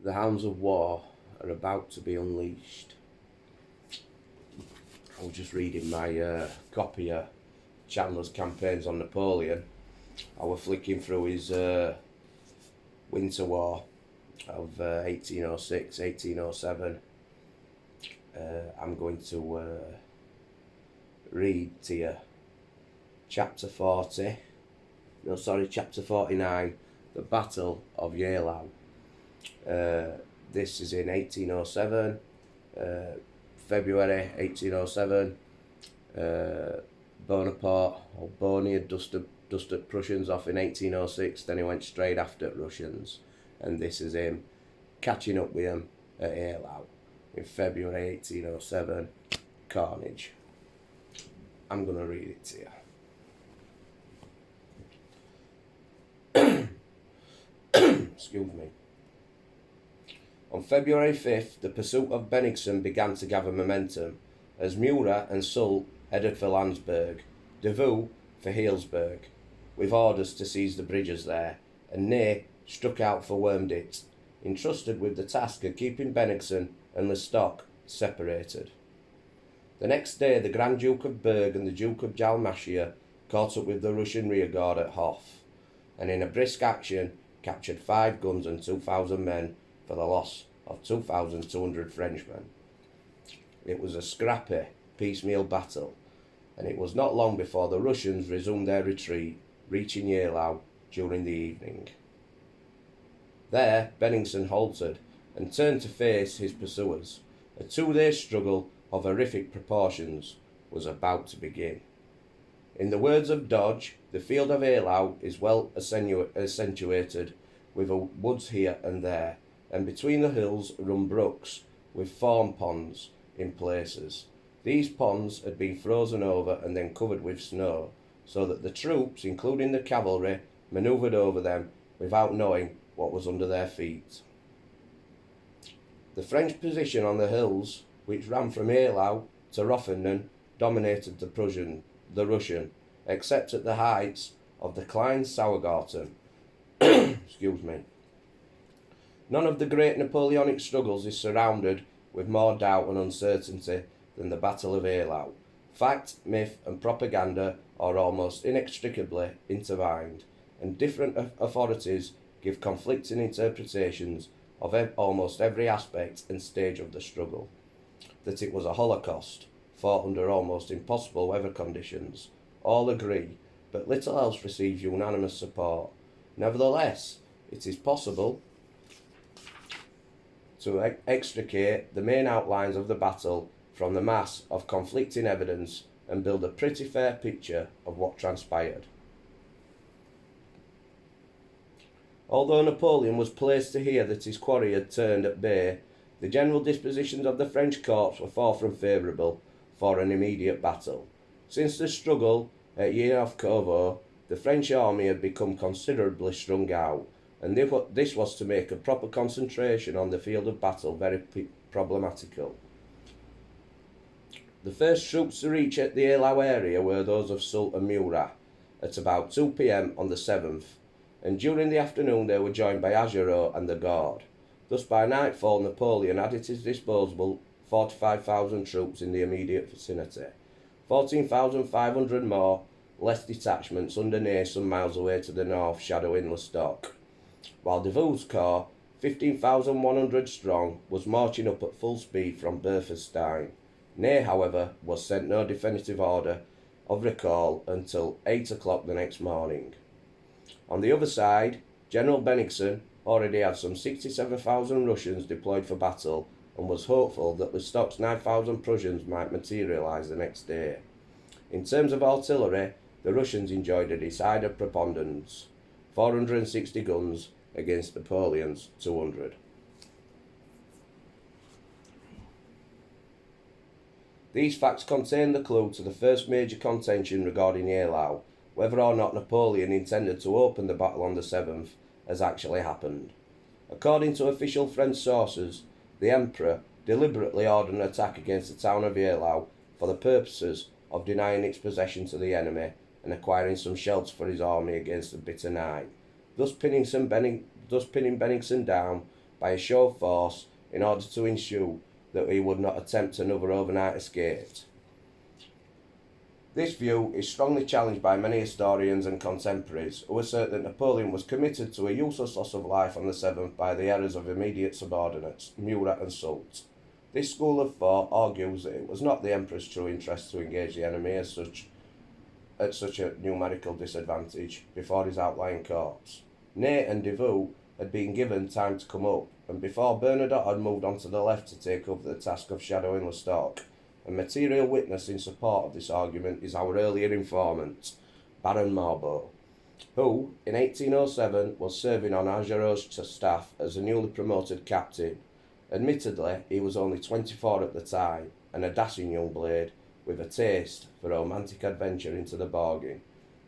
The hounds of war are about to be unleashed. I was just reading my copy of Chandler's campaigns on Napoleon. I was flicking through his Winter War of 1806, 1807. I'm going to read to you chapter 49, the Battle of Eylau. This is in 1807, February 1807. Bonaparte, or Boney, had dusted Prussians off in 1806, then he went straight after Russians, and this is him catching up with them at Eylau in February 1807. Carnage. I'm going to read it to you. Excuse me. On February 5th, the pursuit of Bennigsen began to gather momentum, as Murat and Soult headed for Landsberg, Davout for Heilsberg, with orders to seize the bridges there, and Ney struck out for Wormditz, entrusted with the task of keeping Bennigsen and Lestock separated. The next day, the Grand Duke of Berg and the Duke of Dalmatia caught up with the Russian rearguard at Hof, and in a brisk action captured 5 guns and 2,000 men for the loss of 2,200 Frenchmen. It was a scrappy, piecemeal battle, and it was not long before the Russians resumed their retreat, reaching Eylau during the evening. There, Bennigsen halted and turned to face his pursuers. A 2-day struggle of horrific proportions was about to begin. In the words of Dodge, the field of Eylau is well accentuated with woods here and there, and between the hills run brooks with fawn ponds in places. These ponds had been frozen over and then covered with snow, so that the troops, including the cavalry, manoeuvred over them without knowing what was under their feet. The French position on the hills, which ran from Eylau to Rothenburg, dominated the Russian, except at the heights of the Klein Sauergarten. Excuse me. None of the great Napoleonic struggles is surrounded with more doubt and uncertainty than the Battle of Eylau. Fact, myth, and propaganda are almost inextricably intertwined, and different authorities give conflicting interpretations of almost every aspect and stage of the struggle. That it was a holocaust, fought under almost impossible weather conditions, all agree, but little else receives unanimous support. Nevertheless, it is possible to extricate the main outlines of the battle from the mass of conflicting evidence and build a pretty fair picture of what transpired. Although Napoleon was pleased to hear that his quarry had turned at bay, the general dispositions of the French corps were far from favourable for an immediate battle. Since the struggle at Yevkovo, the French army had become considerably strung out, and this was to make a proper concentration on the field of battle very problematical. The first troops to reach the Eylau area were those of Soult and Murat at about 2 p.m. on the 7th, and during the afternoon they were joined by Augereau and the Guard. Thus by nightfall Napoleon had at his disposal 45,000 troops in the immediate vicinity, 14,500 more, less detachments under Ney some miles away to the north shadowing Lestock, while Davout's corps, 15,100 strong, was marching up at full speed from Berfestein. Ney, however, was sent no definitive order of recall until 8 o'clock the next morning. On the other side, General Bennigsen already had some 67,000 Russians deployed for battle and was hopeful that Lestock's 9,000 Prussians might materialise the next day. In terms of artillery, the Russians enjoyed a decided preponderance, 460 guns against Napoleon's 200. These facts contain the clue to the first major contention regarding Eylau. Whether or not Napoleon intended to open the battle on the 7th has actually happened. According to official French sources, the Emperor deliberately ordered an attack against the town of Eylau for the purposes of denying its possession to the enemy and acquiring some shelter for his army against the bitter night, thus pinning Bennigsen down by a show of force in order to ensure that he would not attempt another overnight escape. This view is strongly challenged by many historians and contemporaries who assert that Napoleon was committed to a useless loss of life on the 7th by the errors of immediate subordinates, Murat and Soult. This school of thought argues that it was not the Emperor's true interest to engage the enemy at such a numerical disadvantage before his outlying corps. Ney and Davout had been given time to come up, and before Bernadotte had moved on to the left to take up the task of shadowing Lestock. A material witness in support of this argument is our earlier informant, Baron Marbeau, who, in 1807, was serving on Augereau's staff as a newly promoted captain. Admittedly, he was only 24 at the time, and a dashing young blade, with a taste for romantic adventure into the bargain.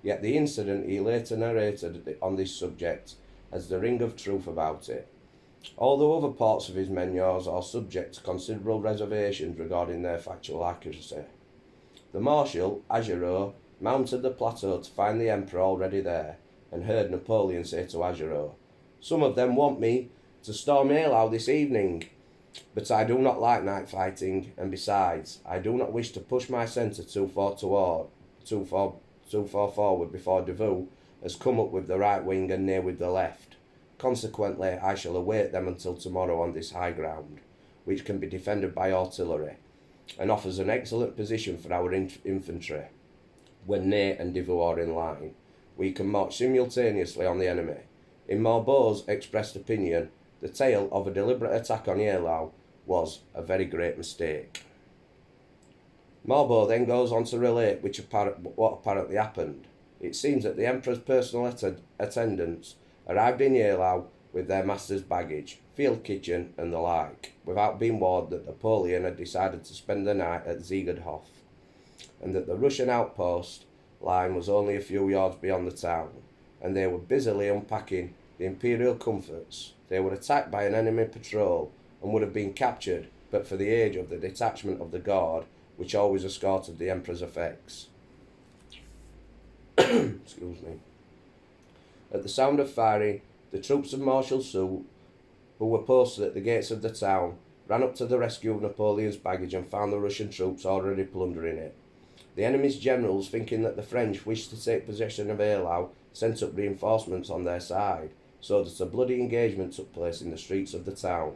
Yet the incident he later narrated on this subject has the ring of truth about it. Although other parts of his memoirs are subject to considerable reservations regarding their factual accuracy. The Marshal, Augereau, mounted the plateau to find the Emperor already there, and heard Napoleon say to Augereau, "Some of them want me to storm Eylau this evening, but I do not like night fighting, and besides, I do not wish to push my centre too far forward before Davout has come up with the right wing and Ney with the left. Consequently, I shall await them until tomorrow on this high ground, which can be defended by artillery, and offers an excellent position for our infantry. When Ney and Davout are in line, we can march simultaneously on the enemy." In Marbeau's expressed opinion, the tale of a deliberate attack on Eylau was a very great mistake. Marbeau then goes on to relate what apparently happened. It seems that the Emperor's personal attendants arrived in Eylau with their master's baggage, field kitchen and the like, without being warned that Napoleon had decided to spend the night at Ziegenhof, and that the Russian outpost line was only a few yards beyond the town, and they were busily unpacking the imperial comforts. They were attacked by an enemy patrol and would have been captured but for the age of the detachment of the guard which always escorted the Emperor's effects. Excuse me. At the sound of firing, the troops of Marshal Soult, who were posted at the gates of the town, ran up to the rescue of Napoleon's baggage and found the Russian troops already plundering it. The enemy's generals, thinking that the French wished to take possession of Eylau, sent up reinforcements on their side, so that a bloody engagement took place in the streets of the town.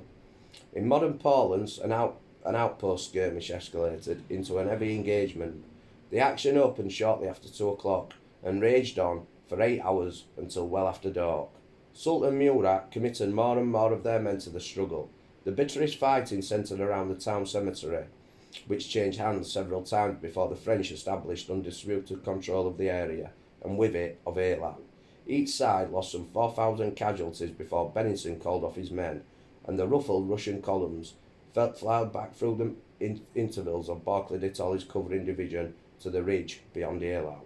In modern parlance, an outpost skirmish escalated into an heavy engagement. The action opened shortly after 2 o'clock and raged on for 8 hours until well after dark. Soult and Murat committed more and more of their men to the struggle. The bitterest fighting centred around the town cemetery, which changed hands several times before the French established undisputed control of the area, and with it of Eylau. Each side lost some 4,000 casualties before Bennigsen called off his men, and the ruffled Russian columns flowed back through the intervals of Barclay de Tolly's covering division to the ridge beyond Eylau.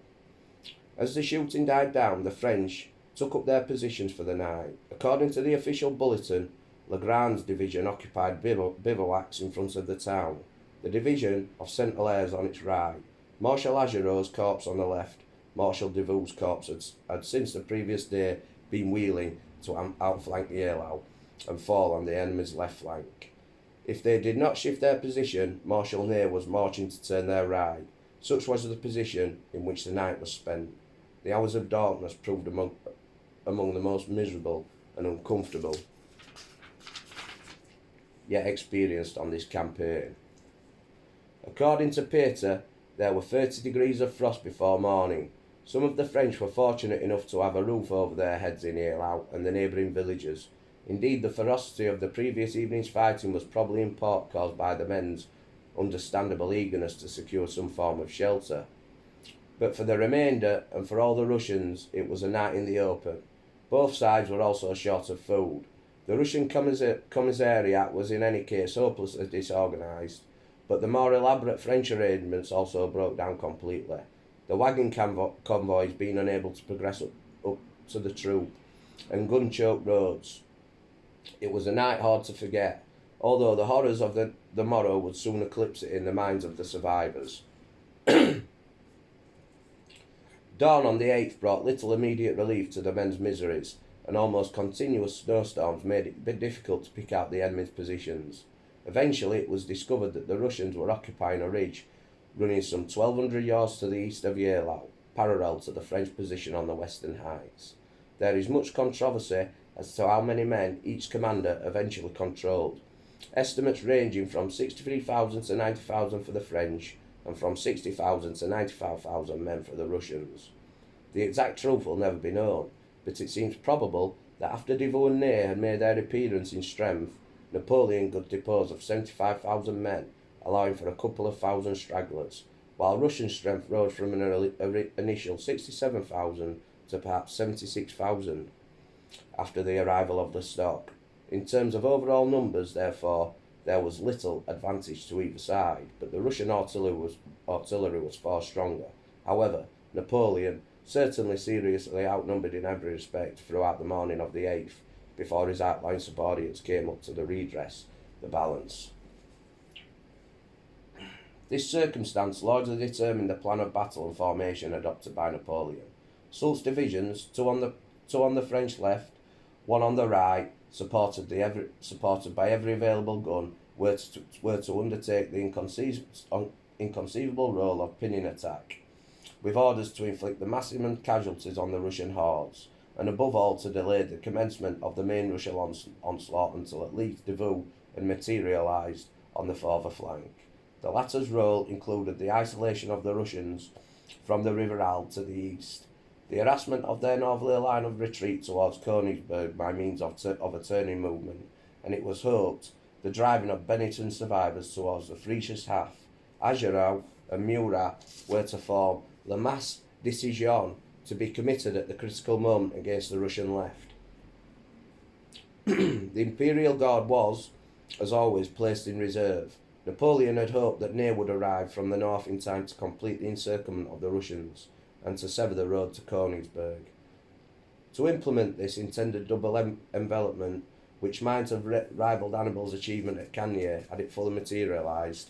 As the shooting died down, the French took up their positions for the night. According to the official bulletin, Legrand's division occupied bivouacs in front of the town, the division of Chandlers on its right, Marshal Augereau's corps on the left. Marshal Davout's corps had since the previous day been wheeling to outflank the Eylau and fall on the enemy's left flank. If they did not shift their position, Marshal Ney was marching to turn their right. Such was the position in which the night was spent. The hours of darkness proved among the most miserable and uncomfortable yet experienced on this campaign. According to Peter, there were 30 degrees of frost before morning. Some of the French were fortunate enough to have a roof over their heads in Eylau and the neighbouring villages. Indeed, the ferocity of the previous evening's fighting was probably in part caused by the men's understandable eagerness to secure some form of shelter. But for the remainder, and for all the Russians, it was a night in the open. Both sides were also short of food. The Russian commissariat was in any case hopelessly disorganised, but the more elaborate French arrangements also broke down completely, the wagon convoys being unable to progress up to the troop, and gun-choked roads. It was a night hard to forget, although the horrors of the morrow would soon eclipse it in the minds of the survivors. Dawn on the 8th brought little immediate relief to the men's miseries. and almost continuous snowstorms made it a bit difficult to pick out the enemy's positions. Eventually, it was discovered that the Russians were occupying a ridge running some 1,200 yards to the east of Eylau, parallel to the French position on the Western Heights. There is much controversy as to how many men each commander eventually controlled, estimates ranging from 63,000 to 90,000 for the French and from 60,000 to 95,000 men for the Russians. The exact truth will never be known, but it seems probable that after Davout and Ney had made their appearance in strength, Napoleon could dispose of 75,000 men, allowing for a couple of thousand stragglers, while Russian strength rose from an initial 67,000 to perhaps 76,000 after the arrival of the stock. In terms of overall numbers, therefore, there was little advantage to either side, but the Russian artillery was far stronger. However, Napoleon certainly seriously outnumbered in every respect throughout the morning of the 8th, before his outlying subordinates came up to redress the balance. This circumstance largely determined the plan of battle and formation adopted by Napoleon. Soult's divisions, two on the French left, one on the right, supported by every available gun, were to undertake the inconceivable role of pinning attack, with orders to inflict the maximum casualties on the Russian hordes, and above all to delay the commencement of the main Russian onslaught until at least Davout had materialised on the further flank. The latter's role included the isolation of the Russians from the River Eylau to the east, the harassment of their northerly line of retreat towards Königsberg by means of a turning movement, and it was hoped the driving of Bennigsen's survivors towards the Frisian half. Eylau and Murat were to form la masse décision to be committed at the critical moment against the Russian left. The Imperial Guard was, as always, placed in reserve. Napoleon had hoped that Ney would arrive from the north in time to complete the encirclement of the Russians and to sever the road to Königsberg. To implement this intended double envelopment, which might have rivalled Hannibal's achievement at Cagny had it fully materialised,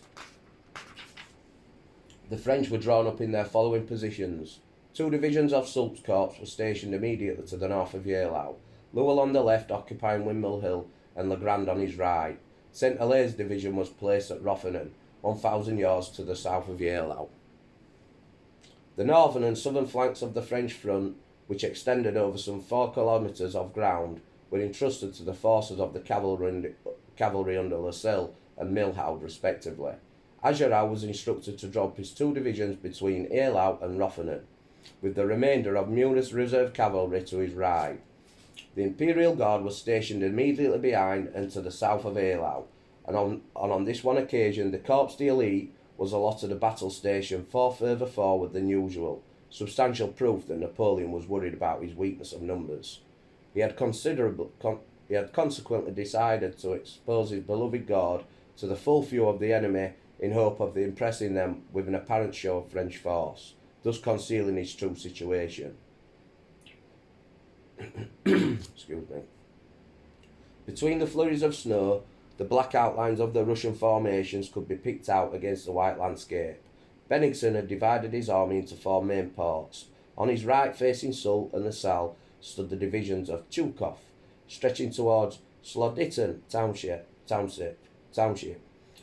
the French were drawn up in their following positions. 2 divisions of Soult's corps were stationed immediately to the north of Eylau, Lowell on the left occupying Windmill Hill and Legrand on his right. St. Hilaire's division was placed at Rotherham, 1,000 yards to the south of Eylau. The northern and southern flanks of the French front, which extended over some 4 kilometres of ground, were entrusted to the forces of the cavalry under Lasalle and Milhaud respectively. Eylau was instructed to drop his 2 divisions between Eylau and Rotherham, with the remainder of Murat's reserve cavalry to his right. The Imperial Guard was stationed immediately behind and to the south of Eylau, and on this one occasion the Corps d'Elite was allotted a battle station far further forward than usual, substantial proof that Napoleon was worried about his weakness of numbers. He had consequently decided to expose his beloved Guard to the full view of the enemy in hope of impressing them with an apparent show of French force, thus concealing his true situation. Excuse me. Between the flurries of snow, the black outlines of the Russian formations could be picked out against the white landscape. Bennigsen had divided his army into 4 main parts. On his right, facing Soult and the Salle, stood the divisions of Chukov, stretching towards Slodityn Township.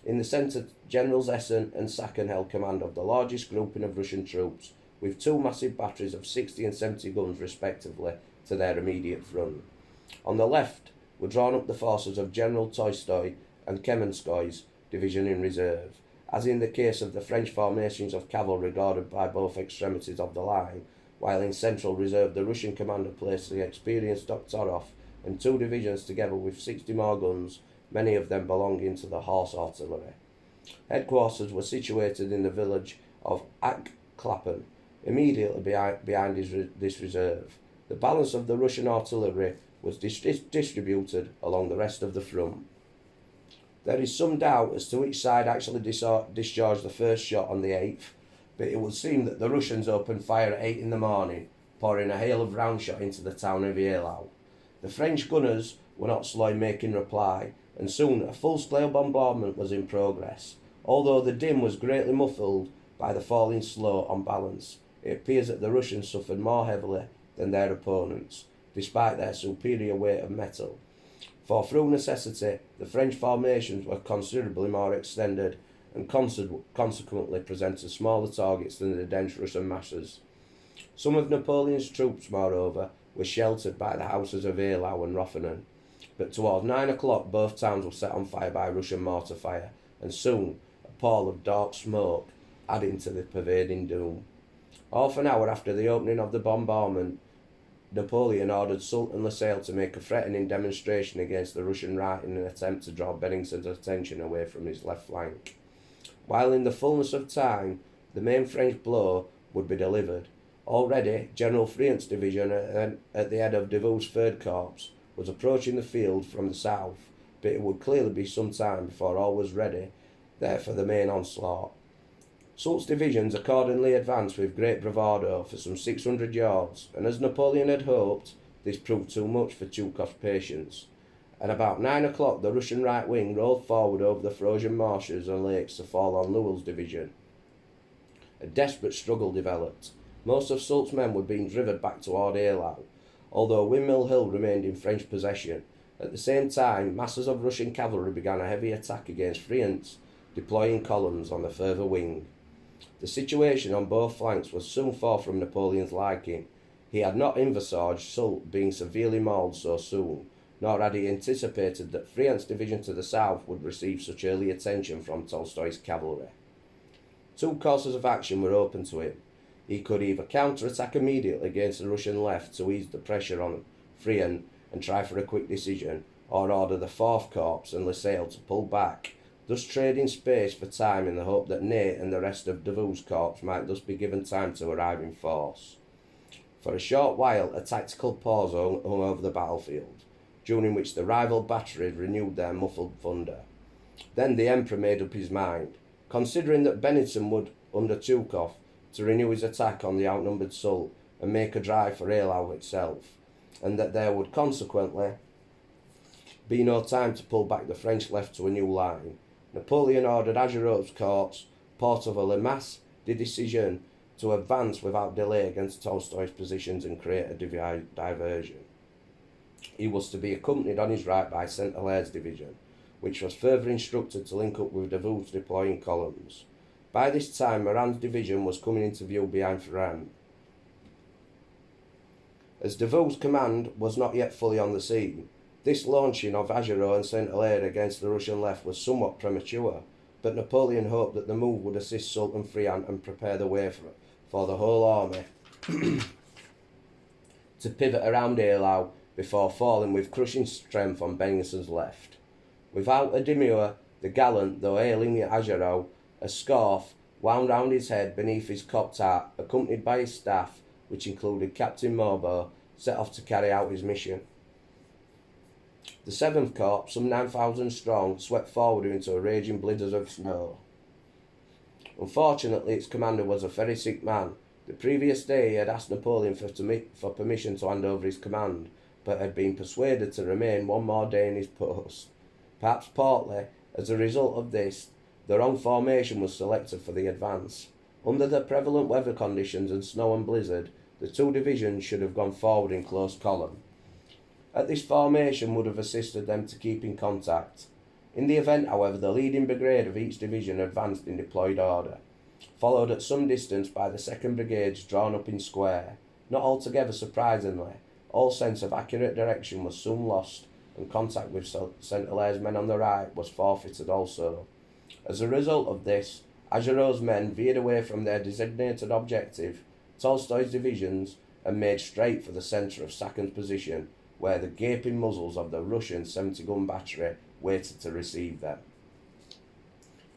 In the centre, Generals Essen and Sacken held command of the largest grouping of Russian troops, with 2 massive batteries of 60 and 70 guns respectively to their immediate front. On the left were drawn up the forces of General Tolstoy and Kemenskoy's division in reserve. As in the case of the French formations of cavalry guarded by both extremities of the line, while in central reserve the Russian commander placed the experienced Doktorov and 2 divisions together with 60 more guns, many of them belonging to the horse artillery. Headquarters were situated in the village of Ack-Klappen, immediately behind this reserve. The balance of the Russian artillery was distributed along the rest of the front. There is some doubt as to which side actually discharged the first shot on the 8th, but it would seem that the Russians opened fire at 8 in the morning, pouring a hail of round shot into the town of Eylau. The French gunners were not slow in making reply, and soon a full-scale bombardment was in progress. Although the din was greatly muffled by the falling snow on balance, it appears that the Russians suffered more heavily than their opponents. despite their superior weight of metal. For through necessity, the French formations were considerably more extended and consequently presented smaller targets than the dense Russian masses. Some of Napoleon's troops, moreover, were sheltered by the houses of Eylau and Rotherham, but towards 9 o'clock both towns were set on fire by Russian mortar fire, and soon a pall of dark smoke adding to the pervading doom. Half an hour after the opening of the bombardment, Napoleon ordered Sultan Lasalle to make a threatening demonstration against the Russian right in an attempt to draw Bennigsen's attention away from his left flank. While in the fullness of time, the main French blow would be delivered. Already, General Friant's division at the head of Davout's 3rd Corps was approaching the field from the south, but it would clearly be some time before all was ready there for the main onslaught. Soult's divisions accordingly advanced with great bravado for some 600 yards, and as Napoleon had hoped, this proved too much for Chukov's patience. At about 9 o'clock the Russian right wing rolled forward over the frozen marshes and lakes to fall on Lowell's division. A desperate struggle developed. Most of Soult's men were being driven back toward Eylau, although Windmill Hill remained in French possession. At the same time, masses of Russian cavalry began a heavy attack against Friant's, deploying columns on the further wing. The situation on both flanks was soon far from Napoleon's liking. He had not envisaged Soult being severely mauled so soon, nor had he anticipated that Friant's division to the south would receive such early attention from Tolstoy's cavalry. Two courses of action were open to him. He could either counter-attack immediately against the Russian left to ease the pressure on Friant and try for a quick decision, or order the 4th Corps and Lasalle to pull back, thus trading space for time in the hope that Ney and the rest of Davout's corps might thus be given time to arrive in force. For a short while a tactical pause hung over the battlefield, during which the rival batteries renewed their muffled thunder. Then the Emperor made up his mind, considering that Bennigsen would, under Chukov, to renew his attack on the outnumbered Soult and make a drive for Eylau itself, and that there would consequently be no time to pull back the French left to a new line. Napoleon ordered Augereau's corps, Port of Le Mas de Decision, to advance without delay against Tolstoy's positions and create a diversion. He was to be accompanied on his right by Saint-Hilaire's division, which was further instructed to link up with Davout's deploying columns. By this time, Moran's division was coming into view behind Ferrand. As Davout's command was not yet fully on the scene, this launching of Augereau and Saint-Hilaire against the Russian left was somewhat premature, but Napoleon hoped that the move would assist Sultan Friant and prepare the way for the whole army to pivot around Eylau before falling with crushing strength on Bennigsen's left. Without a demur, the gallant, though ailing Augereau, a scarf wound round his head beneath his cocked hat, accompanied by his staff, which included Captain Maubourg, set off to carry out his mission. The 7th Corps, some 9,000 strong, swept forward into a raging blizzard of snow. Unfortunately, its commander was a very sick man. The previous day he had asked Napoleon for permission to hand over his command, but had been persuaded to remain one more day in his post. Perhaps partly as a result of this, the wrong formation was selected for the advance. Under the prevalent weather conditions and snow and blizzard, the two divisions should have gone forward in close column. This formation would have assisted them to keep in contact. In the event, however, the leading brigade of each division advanced in deployed order, followed at some distance by the 2nd Brigades drawn up in square. Not altogether surprisingly, all sense of accurate direction was soon lost, and contact with Saint-Hilaire's men on the right was forfeited also. As a result of this, Augereau's men veered away from their designated objective, Tolstoy's divisions, and made straight for the centre of Sachen's position, where the gaping muzzles of the Russian 70-gun battery waited to receive them.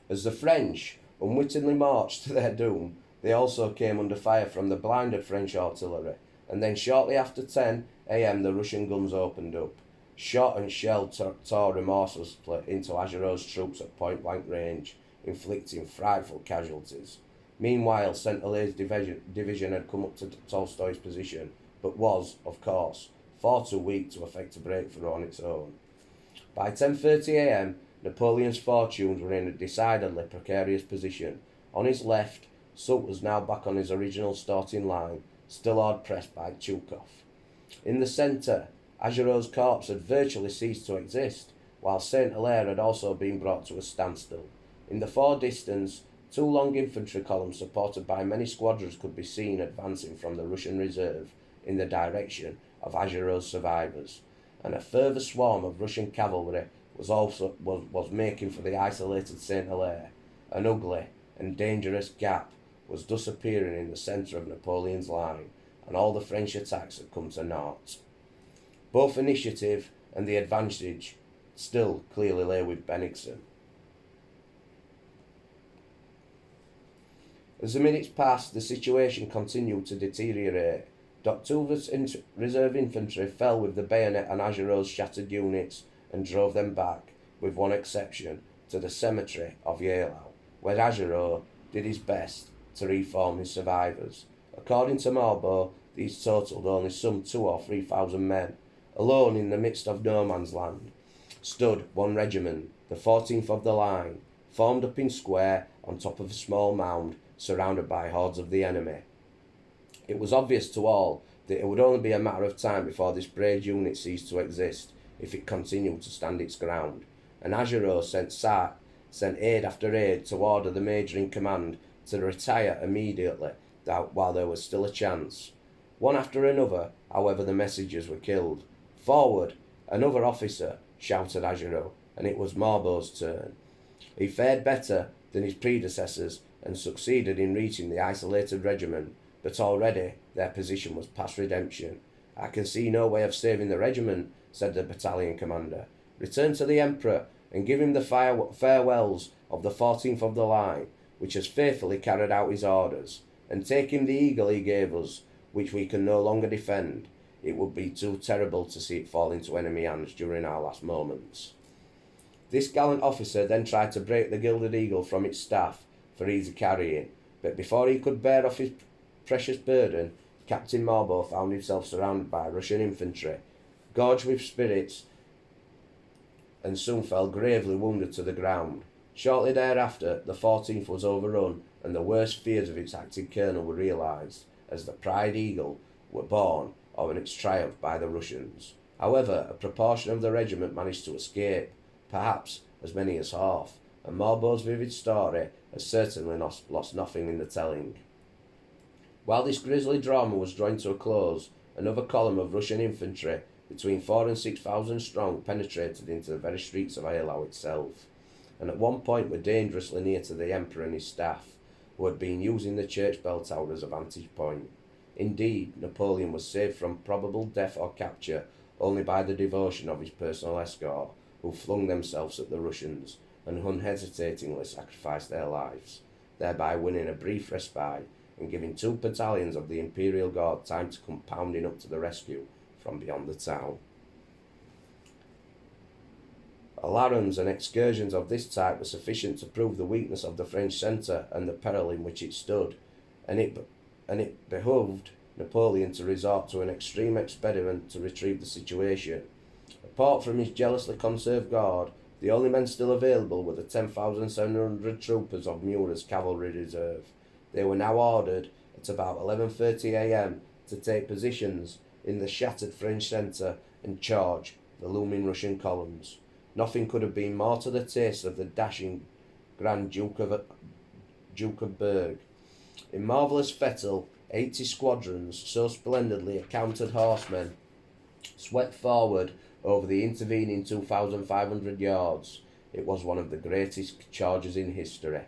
As the French unwittingly marched to their doom, they also came under fire from the blinded French artillery, and then shortly after 10 a.m. the Russian guns opened up. Shot and shell tore remorselessly into Augereau's troops at point-blank range, inflicting frightful casualties. Meanwhile, Saint-Hilaire's division had come up to Tolstoy's position, but was, of course, far too weak to effect a breakthrough on its own. By 10:30 a.m, Napoleon's fortunes were in a decidedly precarious position. On his left, Soult was now back on his original starting line, still hard pressed by Chukov. In the centre, Augereau's corps had virtually ceased to exist, while Saint-Hilaire had also been brought to a standstill. In the far distance, two long infantry columns supported by many squadrons could be seen advancing from the Russian reserve in the direction of Augereau's survivors, and a further swarm of Russian cavalry was making for the isolated Saint-Hilaire. An ugly and dangerous gap was thus appearing in the centre of Napoleon's line, and all the French attacks had come to naught. Both initiative and the advantage still clearly lay with Bennigsen. As the minutes passed, the situation continued to deteriorate. D'Octuvre's reserve infantry fell with the bayonet on Augereau's shattered units and drove them back, with one exception, to the cemetery of Eylau, where Augereau did his best to reform his survivors. According to Marbeau, these totalled only some 2,000 or 3,000 men. Alone in the midst of no man's land stood one regiment, the 14th of the line, formed up in square on top of a small mound, surrounded by hordes of the enemy. It was obvious to all that it would only be a matter of time before this brave unit ceased to exist if it continued to stand its ground, and Augereau sent aid after aid to order the major in command to retire immediately while there was still a chance. One after another, however, the messengers were killed. "Forward!" another officer shouted Augereau, and it was Marbeau's turn. He fared better than his predecessors and succeeded in reaching the isolated regiment, but already their position was past redemption. "I can see no way of saving the regiment," said the battalion commander. "Return to the Emperor and give him the farewells of the 14th of the line, which has faithfully carried out his orders, and take him the eagle he gave us, which we can no longer defend. It would be too terrible to see it fall into enemy hands during our last moments." This gallant officer then tried to break the gilded eagle from its staff for easy carrying, but before he could bear off his precious burden, Captain Marbeau found himself surrounded by Russian infantry, gorged with spirits, and soon fell gravely wounded to the ground. Shortly thereafter, the 14th was overrun, and the worst fears of its acting colonel were realised, as the Pride Eagle were born on its triumph by the Russians. However, a proportion of the regiment managed to escape, perhaps as many as half, and Marbeau's vivid story has certainly lost nothing in the telling. While this grisly drama was drawing to a close, another column of Russian infantry, between 4,000 and 6,000 strong, penetrated into the very streets of Eylau itself, and at one point were dangerously near to the Emperor and his staff, who had been using the church bell tower as a vantage point. Indeed, Napoleon was saved from probable death or capture only by the devotion of his personal escort, who flung themselves at the Russians and unhesitatingly sacrificed their lives, thereby winning a brief respite and giving 2 battalions of the Imperial Guard time to come pounding up to the rescue from beyond the town. Alarums and excursions of this type were sufficient to prove the weakness of the French centre and the peril in which it stood, and it behoved Napoleon to resort to an extreme experiment to retrieve the situation. Apart from his jealously conserved guard, the only men still available were the 10,700 troopers of Murat's cavalry reserve. They were now ordered at about 11:30 a.m. to take positions in the shattered French centre and charge the looming Russian columns. Nothing could have been more to the taste of the dashing Grand Duke of Berg. In marvellous fettle, 80 squadrons, so splendidly accounted horsemen, swept forward over the intervening 2,500 yards. It was one of the greatest charges in history.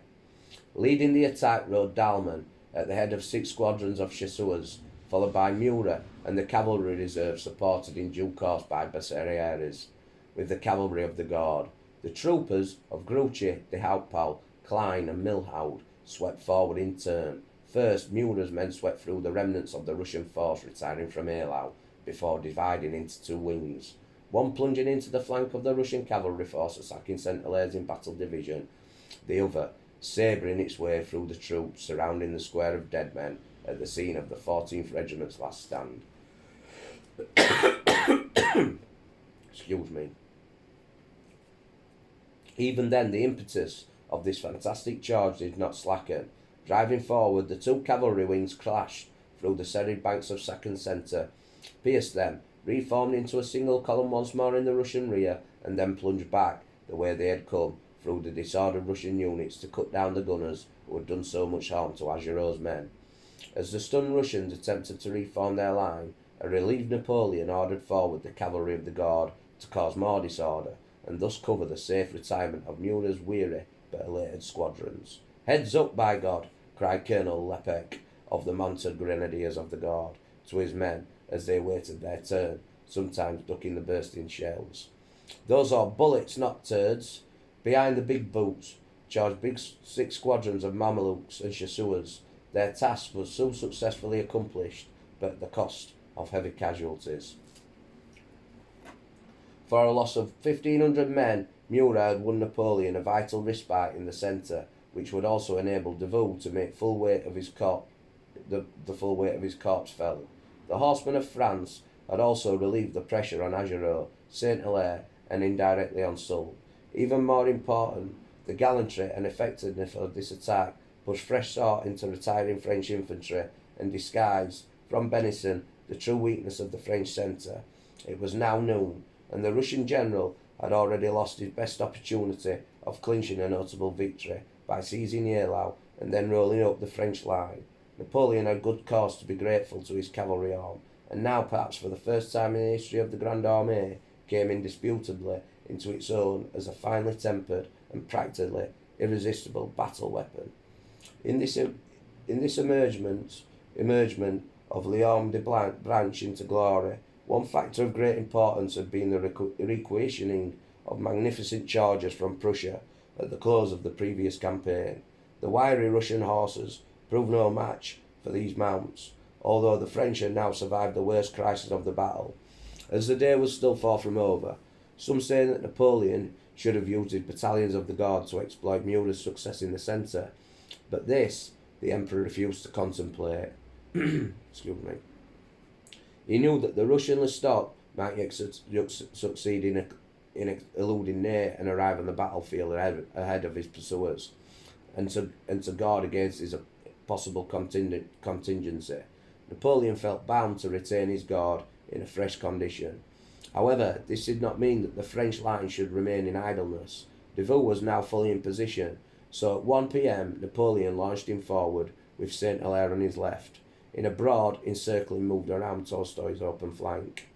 Leading the attack rode Dalman at the head of 6 squadrons of chasseurs, followed by Murat and the cavalry reserve, supported in due course by Bessarieres, with the cavalry of the Guard. The troopers of Grouchy, de Hautpal, Klein and Milhaud swept forward in turn. First, Murat's men swept through the remnants of the Russian force retiring from Eylau, before dividing into 2 wings, one plunging into the flank of the Russian cavalry force attacking Saint-Hilaire's embattled division, the other sabring its way through the troops surrounding the square of dead men at the scene of the 14th Regiment's last stand. Excuse me. Even then, the impetus of this fantastic charge did not slacken. Driving forward, the 2 cavalry wings clashed through the serried banks of sack and centre, pierced them, reformed into a single column once more in the Russian rear, and then plunged back the way they had come through the disordered Russian units to cut down the gunners who had done so much harm to Augereau's men. As the stunned Russians attempted to reform their line, a relieved Napoleon ordered forward the cavalry of the Guard to cause more disorder, and thus cover the safe retirement of Murat's weary but elated squadrons. "Heads up, by God!" cried Colonel Lepec of the Mounted Grenadiers of the Guard to his men as they awaited their turn, sometimes ducking the bursting shells. "Those are bullets, not turds." Behind the big boots charged big 6 squadrons of Mamelukes and Chasseurs. Their task was so successfully accomplished, but at the cost of heavy casualties. For a loss of 1,500 men, Murat had won Napoleon a vital respite in the centre, which would also enable Davout to make the full weight of his corps fell. The horsemen of France had also relieved the pressure on Augereau, Saint-Hilaire, and indirectly on Soult. Even more important, the gallantry and effectiveness of this attack pushed fresh thought into retiring French infantry and disguised from Benison the true weakness of the French centre. It was now noon, and the Russian general had already lost his best opportunity of clinching a notable victory by seizing Eylau and then rolling up the French line. Napoleon had good cause to be grateful to his cavalry arm, and now, perhaps for the first time in the history of the Grande Armée, came indisputably into its own as a finely tempered and practically irresistible battle weapon. In this emergement of Léon de Branche into glory, one factor of great importance had been the requisitioning of magnificent chargers from Prussia at the close of the previous campaign. The wiry Russian horses proved no match for these mounts, although the French had now survived the worst crisis of the battle. As the day was still far from over, some say that Napoleon should have used his battalions of the Guard to exploit Murat's success in the centre, but this the Emperor refused to contemplate. Excuse me. He knew that the Russian Lestock might yet succeed in eluding Ney and arrive on the battlefield ahead of his pursuers, and to guard against his possible contingency. Napoleon felt bound to retain his guard in a fresh condition. However, this did not mean that the French line should remain in idleness. Davout was now fully in position, so at 1 p.m. Napoleon launched him forward with Saint-Hilaire on his left, in a broad encircling move around Tolstoy's open flank.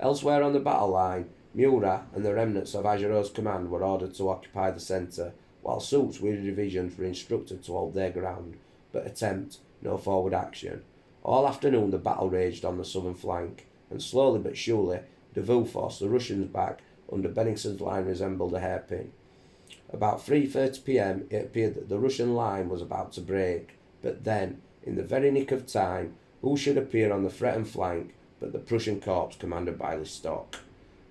Elsewhere on the battle line, Murat and the remnants of Augereau's command were ordered to occupy the centre, while Soult's weary divisions were instructed to hold their ground, but attempt no forward action. All afternoon the battle raged on the southern flank, and slowly but surely Davout forced the Russians back under Benningsen's line resembled a hairpin. About 3:30 p.m. it appeared that the Russian line was about to break, but then, in the very nick of time, who should appear on the threatened flank but the Prussian corps commanded by Lestock.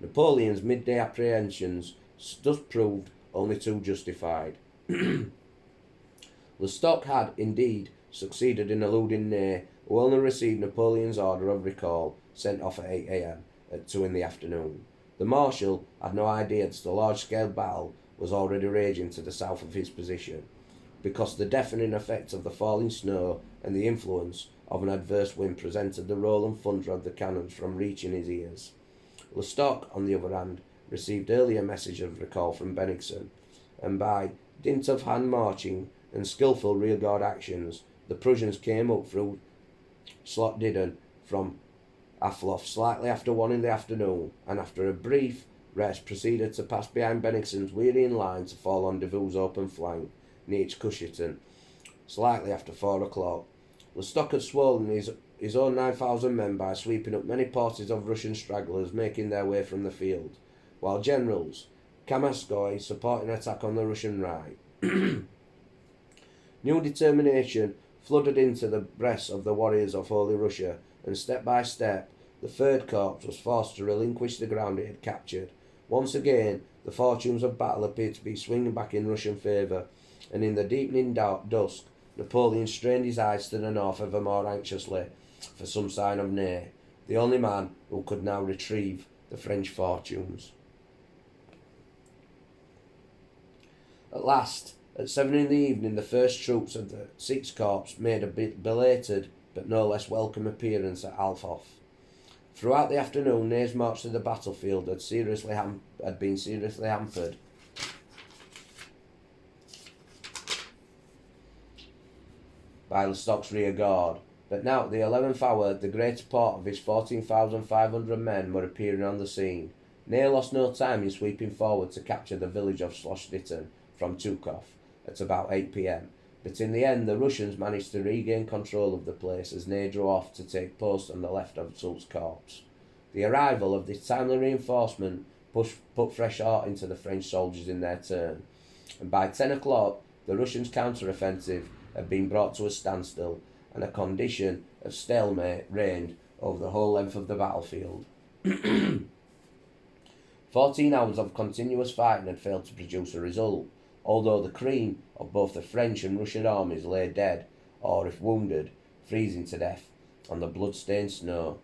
Napoleon's midday apprehensions thus proved only too justified. Lestock had, indeed, succeeded in eluding Ney, who only received Napoleon's order of recall, sent off at 8 a.m. at 2 in the afternoon. The Marshal had no idea that a large-scale battle was already raging to the south of his position, because the deafening effect of the falling snow and the influence of an adverse wind prevented the roll and thunder of the cannons from reaching his ears. Lestock, on the other hand, received early a message of recall from Bennigsen, and by dint of hand marching and skilful rearguard actions, the Prussians came up through Slotdidden from Aflof slightly after 1 in the afternoon, and after a brief rest proceeded to pass behind Bennigsen's wearying line to fall on Davout's open flank near Cushiton, slightly after 4 o'clock. Lestock had swollen his own 9,000 men by sweeping up many parties of Russian stragglers making their way from the field, while generals, Kamaskoy supporting an attack on the Russian right. New determination flooded into the breasts of the warriors of Holy Russia, and step by step the Third Corps was forced to relinquish the ground it had captured. Once again, the fortunes of battle appeared to be swinging back in Russian favour, and in the deepening dusk, Napoleon strained his eyes to the north ever more anxiously for some sign of Ney, the only man who could now retrieve the French fortunes. At last, at 7 in the evening, the first troops of the Sixth Corps made a belated but no less welcome appearance at Alfhof. Throughout the afternoon, Ney's march to the battlefield had been seriously hampered by Lestock's rear guard, but now at the 11th hour the greater part of his 14,500 men were appearing on the scene. Ney lost no time in sweeping forward to capture the village of Sloshditon from Tukov at about 8 p.m, but in the end the Russians managed to regain control of the place as Ney drew off to take post on the left of Soult's corps. The arrival of this timely reinforcement put fresh heart into the French soldiers in their turn, and by 10 o'clock the Russians' counter-offensive had been brought to a standstill, and a condition of stalemate reigned over the whole length of the battlefield. 14 hours of continuous fighting had failed to produce a result, although the cream of both the French and Russian armies lay dead, or if wounded, freezing to death on the blood-stained snow.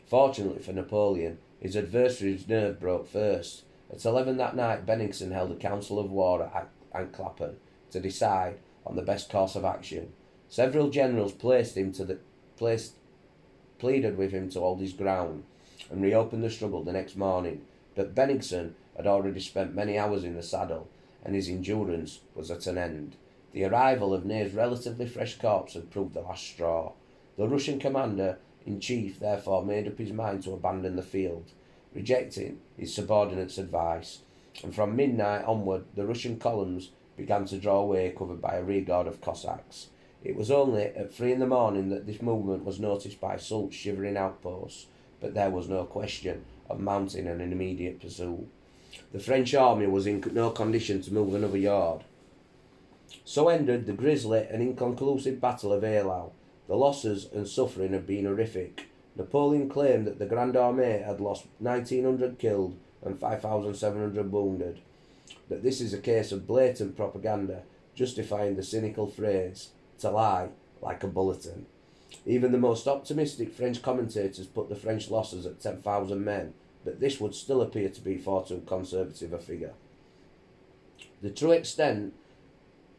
Fortunately for Napoleon, his adversary's nerve broke first. At 11 that night, Bennigsen held a council of war at Ancklappen to decide on the best course of action. Several generals pleaded with him to hold his ground and reopen the struggle the next morning, but Bennigsen had already spent many hours in the saddle, and his endurance was at an end. The arrival of Ney's relatively fresh corps had proved the last straw. The Russian commander-in-chief therefore made up his mind to abandon the field, rejecting his subordinates' advice, and from midnight onward the Russian columns began to draw away, covered by a rearguard of Cossacks. It was only at 3 in the morning that this movement was noticed by Soult's shivering outposts, but there was no question of mounting an immediate pursuit. The French army was in no condition to move another yard. So ended the grisly and inconclusive Battle of Eylau. The losses and suffering had been horrific. Napoleon claimed that the Grande Armée had lost 1,900 killed and 5,700 wounded. But this is a case of blatant propaganda, justifying the cynical phrase, to lie like a bulletin. Even the most optimistic French commentators put the French losses at 10,000 men, but this would still appear to be far too conservative a figure. The true extent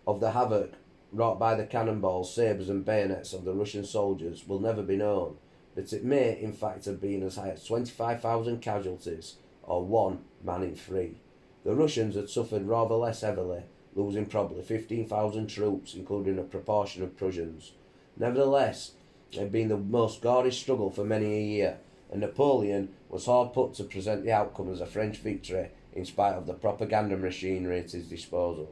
of the havoc wrought by the cannonballs, sabres and bayonets of the Russian soldiers will never be known, but it may in fact have been as high as 25,000 casualties, or 1 man in 3. The Russians had suffered rather less heavily, losing probably 15,000 troops, including a proportion of Prussians. Nevertheless, it had been the most gaudish struggle for many a year, and Napoleon was hard put to present the outcome as a French victory in spite of the propaganda machinery at his disposal.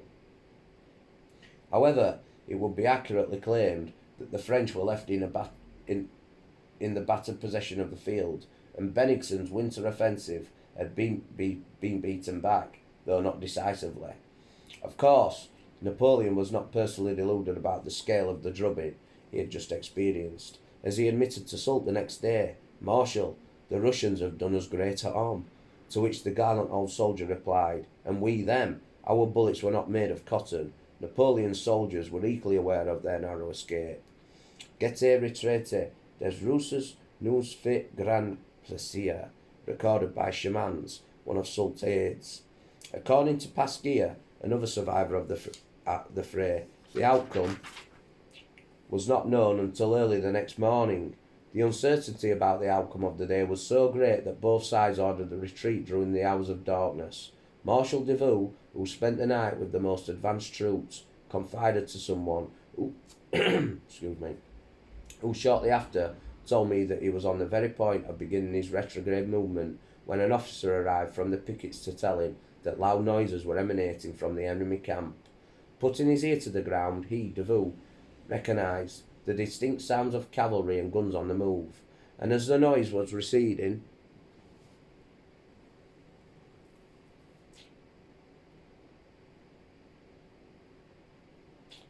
However, it would be accurately claimed that the French were left in the battered possession of the field, and Bennigsen's winter offensive had been beaten back, though not decisively. Of course, Napoleon was not personally deluded about the scale of the drubbing he had just experienced, as he admitted to Soult the next day, "Marshal, the Russians have done us great harm," to which the gallant old soldier replied, "And we them, our bullets were not made of cotton." Napoleon's soldiers were equally aware of their narrow escape. "Gete retraite des Russes nous fait grand plaisir," recorded by Chamans, one of Soult's aides. According to Pasquier, another survivor of the fray, the outcome was not known until early the next morning. The uncertainty about the outcome of the day was so great that both sides ordered the retreat during the hours of darkness. Marshal Davout, who spent the night with the most advanced troops, confided to someone who, who shortly after told me that he was on the very point of beginning his retrograde movement when an officer arrived from the pickets to tell him that loud noises were emanating from the enemy camp. Putting his ear to the ground, he, Davout, recognised the distinct sounds of cavalry and guns on the move, and as the noise was receding,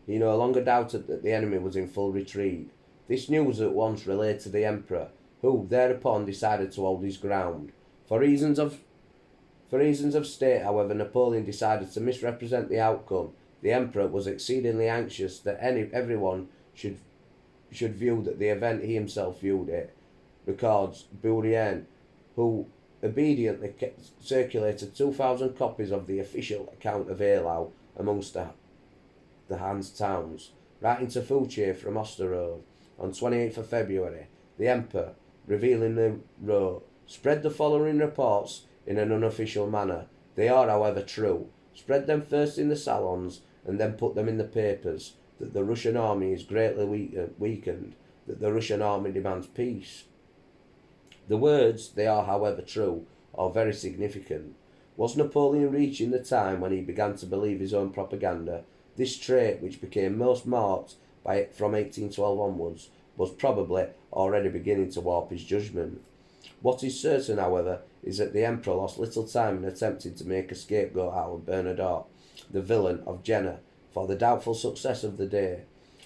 he no longer doubted that the enemy was in full retreat. This news at once relayed to the Emperor, who thereupon decided to hold his ground. For reasons of state, however, Napoleon decided to misrepresent the outcome. The Emperor was exceedingly anxious that everyone should view that the event he himself viewed it, records Bourrienne, who obediently circulated 2,000 copies of the official account of Eylau amongst the Hanse towns. Writing to Fouquier from Osterode on 28th of February, the Emperor revealingly wrote, "Spread the following reports in an unofficial manner. They are, however, true. Spread them first in the salons and then put them in the papers, that the Russian army is greatly weakened, that the Russian army demands peace." The words, "they are, however, true," are very significant. Was Napoleon reaching the time when he began to believe his own propaganda? This trait, which became most marked by it from 1812 onwards, was probably already beginning to warp his judgment. What is certain, however, is that the Emperor lost little time in attempting to make a scapegoat out of Bernadotte, the villain of Jena, for the doubtful success of the day.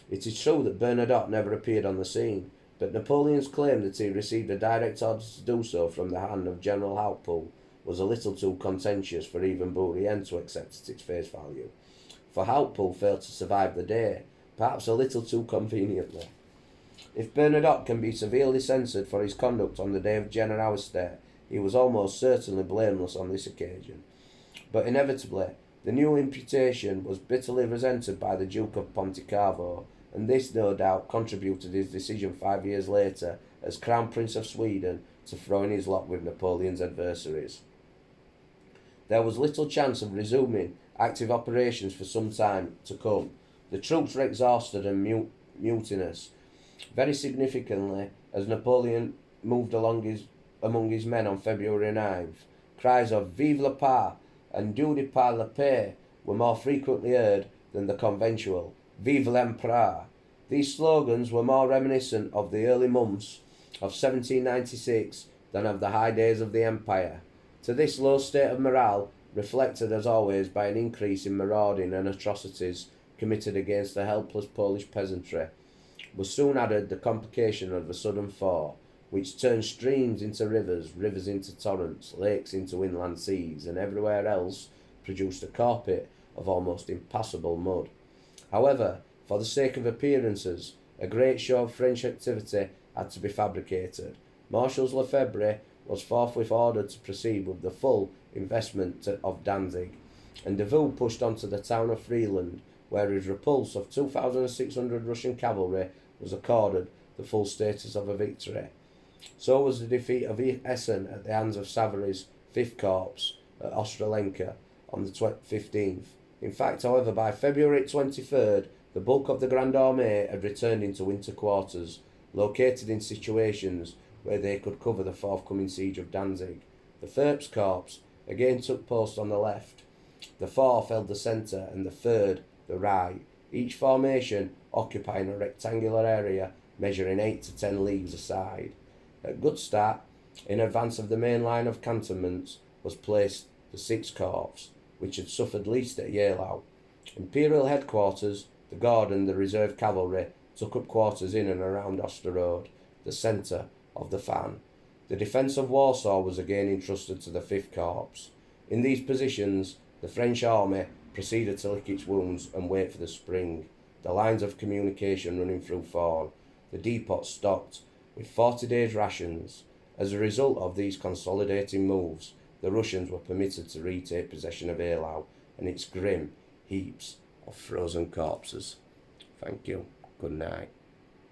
It is true that Bernadotte never appeared on the scene, but Napoleon's claim that he received a direct order to do so from the hand of General Hautpoul was a little too contentious for even Bourrienne to accept at its face value. For Hautpoul failed to survive the day, perhaps a little too conveniently. If Bernadotte can be severely censured for his conduct on the day of Jena oustet, he was almost certainly blameless on this occasion. But inevitably, the new imputation was bitterly resented by the Duke of Pontecorvo, and this no doubt contributed his decision 5 years later, as Crown Prince of Sweden, to throw in his lot with Napoleon's adversaries. There was little chance of resuming active operations for some time to come. The troops were exhausted and mutinous. Very significantly, as Napoleon moved among his men on February 9th, cries of "Vive le Pas" and "Dieu par la paix" were more frequently heard than the conventional "Vive l'Empereur." These slogans were more reminiscent of the early months of 1796 than of the high days of the Empire. To this low state of morale, reflected as always by an increase in marauding and atrocities committed against the helpless Polish peasantry, was soon added the complication of a sudden thaw, which turned streams into rivers, rivers into torrents, lakes into inland seas, and everywhere else produced a carpet of almost impassable mud. However, for the sake of appearances, a great show of French activity had to be fabricated. Marshal Lefebvre was forthwith ordered to proceed with the full investment of Danzig, and Davout pushed on to the town of Friedland, where his repulse of 2,600 Russian cavalry was accorded the full status of a victory. So was the defeat of Essen at the hands of Savary's 5th Corps at Ostrolenka on the 15th. In fact, however, by February 23rd, the bulk of the Grande Armée had returned into winter quarters, located in situations where they could cover the forthcoming siege of Danzig. The 1st Corps again took post on the left, the 4th held the centre, and the 3rd the right, each formation occupying a rectangular area measuring 8 to 10 leagues aside. At Gutstadt, in advance of the main line of cantonments, was placed the 6th Corps, which had suffered least at Eylau. Imperial headquarters, the Guard and the reserve cavalry took up quarters in and around Osterode, the centre of the Fan. The defence of Warsaw was again entrusted to the 5th Corps. In these positions, the French army proceeded to lick its wounds and wait for the spring, the lines of communication running through Thorn, the depots stocked with 40 days' rations. As a result of these consolidating moves, the Russians were permitted to retake possession of Eylau and its grim heaps of frozen corpses. Thank you. Good night.